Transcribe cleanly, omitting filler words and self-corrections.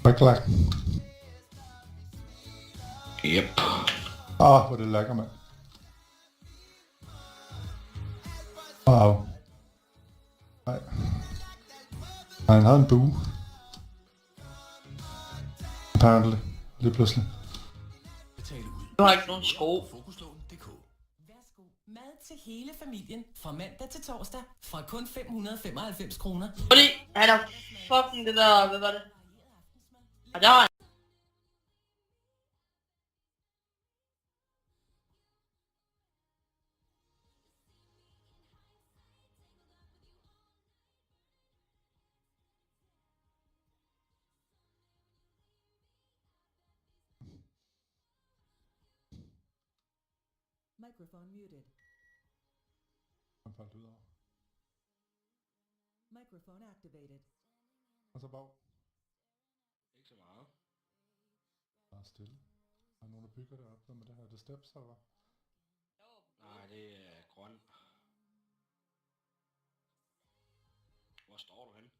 Backlag. Yep. Hvor det lækker, mand. Wow. Nej. Han havde en bue. Apparently. Lige pludselig. Du har ikke nogen sko. Værsgo. Mad til hele familien fra mandag til torsdag fra kun 595 kroner. Fordi han er fucking det der, hvad var det? Og der var han. Microphone muted. Han faldt ud over. Microphone activated. Og så bag. Ikke så meget. Bare stille. Der er nogen, der bygger det op. Hvad med det her? Det steps, eller hvad? Nej, det er grøn. Hvor står du henne?